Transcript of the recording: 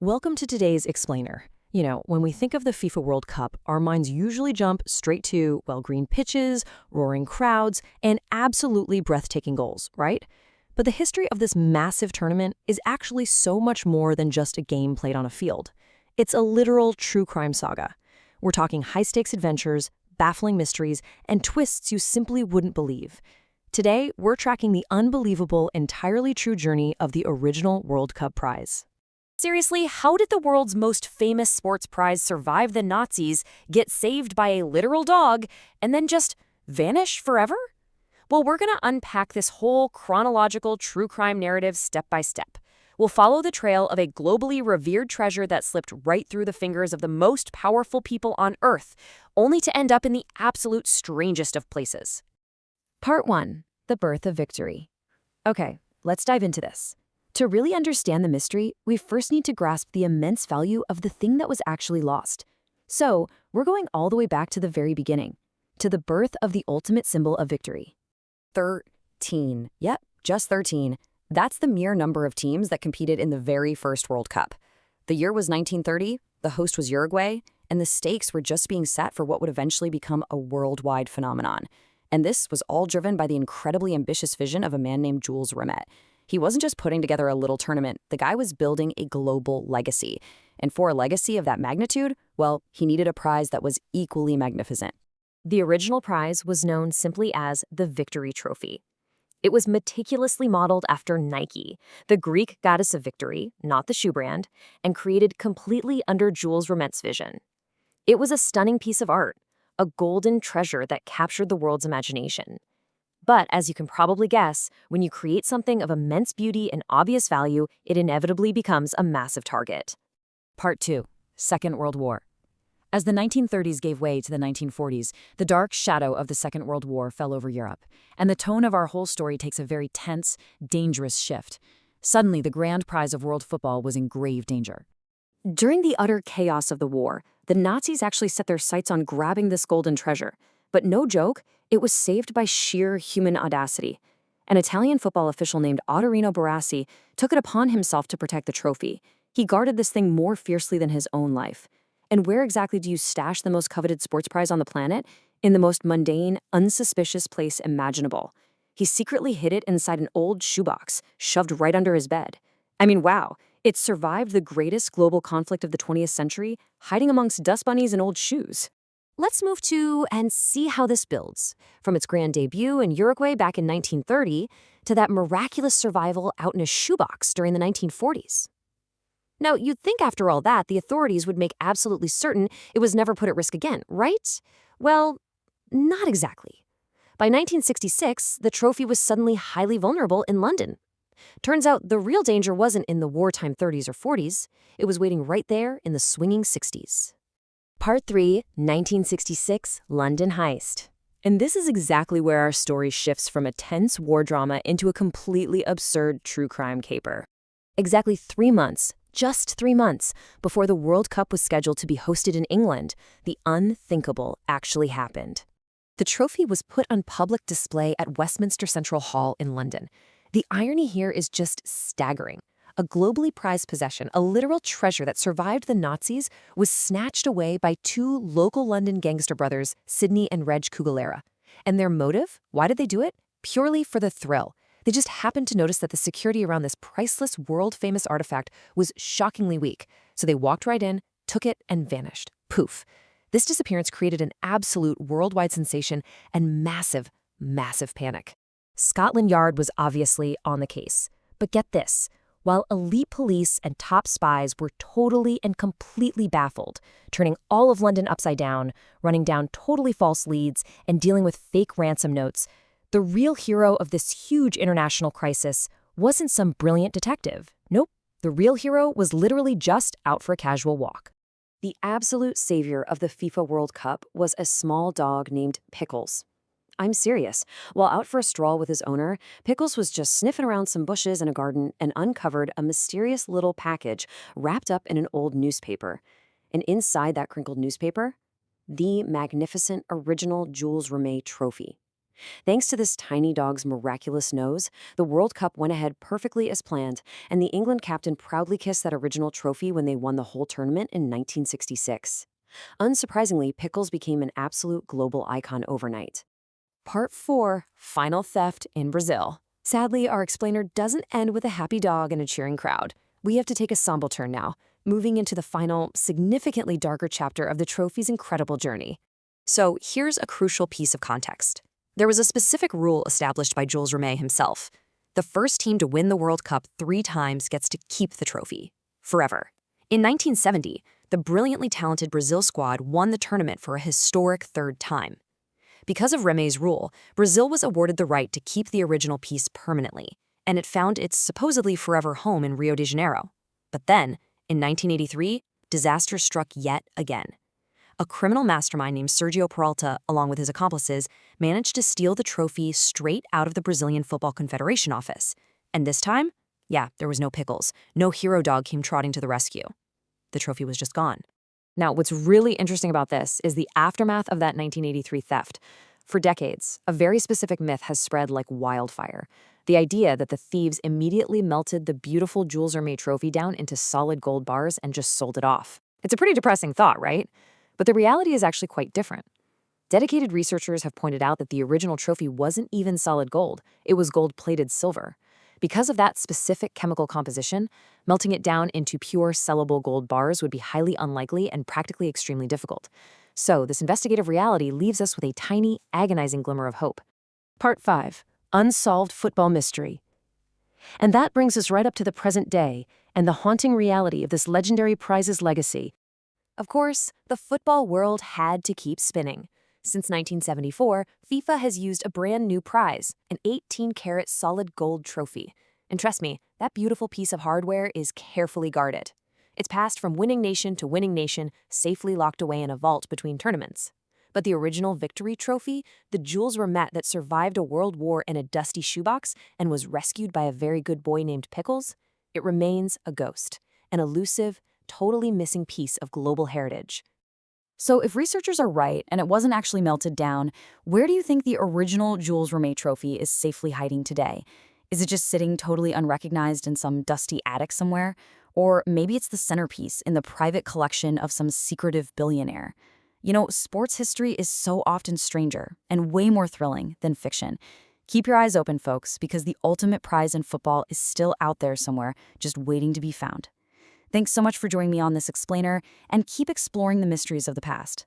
Welcome to today's Explainer. When we think of the FIFA World Cup, our minds usually jump straight to, well, green pitches, roaring crowds, and absolutely breathtaking goals, right? But the history of this massive tournament is actually so much more than just a game played on a field. It's a literal true crime saga. We're talking high-stakes adventures, baffling mysteries, and twists you simply wouldn't believe. Today, we're tracking the unbelievable, entirely true journey of the original World Cup prize. Seriously, how did the world's most famous sports prize survive the Nazis, get saved by a literal dog, and then just vanish forever? Well, we're going to unpack this whole chronological true crime narrative step by step. We'll follow the trail of a globally revered treasure that slipped right through the fingers of the most powerful people on Earth, only to end up in the absolute strangest of places. Part 1. The Birth of Victory. Okay, let's dive into this. To really understand the mystery, we first need to grasp the immense value of the thing that was actually lost. So, we're going all the way back to the very beginning, to the birth of the ultimate symbol of victory. 13. Yep, just 13. That's the mere number of teams that competed in the very first World Cup. The year was 1930, the host was Uruguay, and the stakes were just being set for what would eventually become a worldwide phenomenon. And this was all driven by the incredibly ambitious vision of a man named Jules Rimet. He wasn't just putting together a little tournament, the guy was building a global legacy. And for a legacy of that magnitude, well, he needed a prize that was equally magnificent. The original prize was known simply as the Victory Trophy. It was meticulously modeled after Nike, the Greek goddess of victory, not the shoe brand, and created completely under Jules Rimet's vision. It was a stunning piece of art, a golden treasure that captured the world's imagination. But as you can probably guess, when you create something of immense beauty and obvious value, it inevitably becomes a massive target. Part 2. Second World War. As the 1930s gave way to the 1940s, the dark shadow of the Second World War fell over Europe, and the tone of our whole story takes a very tense, dangerous shift. Suddenly, the grand prize of world football was in grave danger. During the utter chaos of the war, the Nazis actually set their sights on grabbing this golden treasure. But no joke, it was saved by sheer human audacity. An Italian football official named Ottorino Barassi took it upon himself to protect the trophy. He guarded this thing more fiercely than his own life. And where exactly do you stash the most coveted sports prize on the planet? In the most mundane, unsuspicious place imaginable. He secretly hid it inside an old shoebox, shoved right under his bed. I mean, wow, it survived the greatest global conflict of the 20th century, hiding amongst dust bunnies and old shoes. Let's move to and see how this builds, from its grand debut in Uruguay back in 1930 to that miraculous survival out in a shoebox during the 1940s. Now, you'd think after all that, the authorities would make absolutely certain it was never put at risk again, right? Well, not exactly. By 1966, the trophy was suddenly highly vulnerable in London. Turns out the real danger wasn't in the wartime 30s or 40s, it was waiting right there in the swinging 60s. Part 3, 1966, London Heist. And this is exactly where our story shifts from a tense war drama into a completely absurd true crime caper. Exactly 3 months, just 3 months, before the World Cup was scheduled to be hosted in England, the unthinkable actually happened. The trophy was put on public display at Westminster Central Hall in London. The irony here is just staggering. A globally prized possession, a literal treasure that survived the Nazis, was snatched away by two local London gangster brothers, Sidney and Reg Kugelera. And their motive? Why did they do it? Purely for the thrill. They just happened to notice that the security around this priceless, world-famous artifact was shockingly weak. So they walked right in, took it, and vanished. Poof. This disappearance created an absolute worldwide sensation and massive, massive panic. Scotland Yard was obviously on the case. But get this. While elite police and top spies were totally and completely baffled, turning all of London upside down, running down totally false leads, and dealing with fake ransom notes, the real hero of this huge international crisis wasn't some brilliant detective. Nope, the real hero was literally just out for a casual walk. The absolute savior of the FIFA World Cup was a small dog named Pickles. I'm serious. While out for a stroll with his owner, Pickles was just sniffing around some bushes in a garden and uncovered a mysterious little package wrapped up in an old newspaper. And inside that crinkled newspaper, the magnificent original Jules Rimet trophy. Thanks to this tiny dog's miraculous nose, the World Cup went ahead perfectly as planned, and the England captain proudly kissed that original trophy when they won the whole tournament in 1966. Unsurprisingly, Pickles became an absolute global icon overnight. Part 4, Final Theft in Brazil. Sadly, our explainer doesn't end with a happy dog and a cheering crowd. We have to take a somber turn now, moving into the final, significantly darker chapter of the trophy's incredible journey. So here's a crucial piece of context. There was a specific rule established by Jules Rimet himself. The first team to win the World Cup 3 times gets to keep the trophy. Forever. In 1970, the brilliantly talented Brazil squad won the tournament for a historic 3rd time. Because of Remet's rule, Brazil was awarded the right to keep the original piece permanently, and it found its supposedly forever home in Rio de Janeiro. But then, in 1983, disaster struck yet again. A criminal mastermind named Sergio Peralta, along with his accomplices, managed to steal the trophy straight out of the Brazilian Football Confederation office. And this time, there was no Pickles. No hero dog came trotting to the rescue. The trophy was just gone. Now, what's really interesting about this is the aftermath of that 1983 theft. For decades, a very specific myth has spread like wildfire. The idea that the thieves immediately melted the beautiful Jules Rimet trophy down into solid gold bars and just sold it off. It's a pretty depressing thought, right? But the reality is actually quite different. Dedicated researchers have pointed out that the original trophy wasn't even solid gold, it was gold-plated silver. Because of that specific chemical composition, melting it down into pure sellable gold bars would be highly unlikely and practically extremely difficult. So this investigative reality leaves us with a tiny, agonizing glimmer of hope. Part 5. Unsolved Football Mystery. And that brings us right up to the present day and the haunting reality of this legendary prize's legacy. Of course, the football world had to keep spinning. Since 1974, FIFA has used a brand new prize, an 18-karat solid gold trophy. And trust me, that beautiful piece of hardware is carefully guarded. It's passed from winning nation to winning nation, safely locked away in a vault between tournaments. But the original victory trophy, the Jules Rimet that survived a world war in a dusty shoebox and was rescued by a very good boy named Pickles, it remains a ghost, an elusive, totally missing piece of global heritage. So if researchers are right and it wasn't actually melted down, where do you think the original Jules Rimet trophy is safely hiding today? Is it just sitting totally unrecognized in some dusty attic somewhere? Or maybe it's the centerpiece in the private collection of some secretive billionaire? You know, sports history is so often stranger and way more thrilling than fiction. Keep your eyes open, folks, because the ultimate prize in football is still out there somewhere, just waiting to be found. Thanks so much for joining me on this explainer, and keep exploring the mysteries of the past.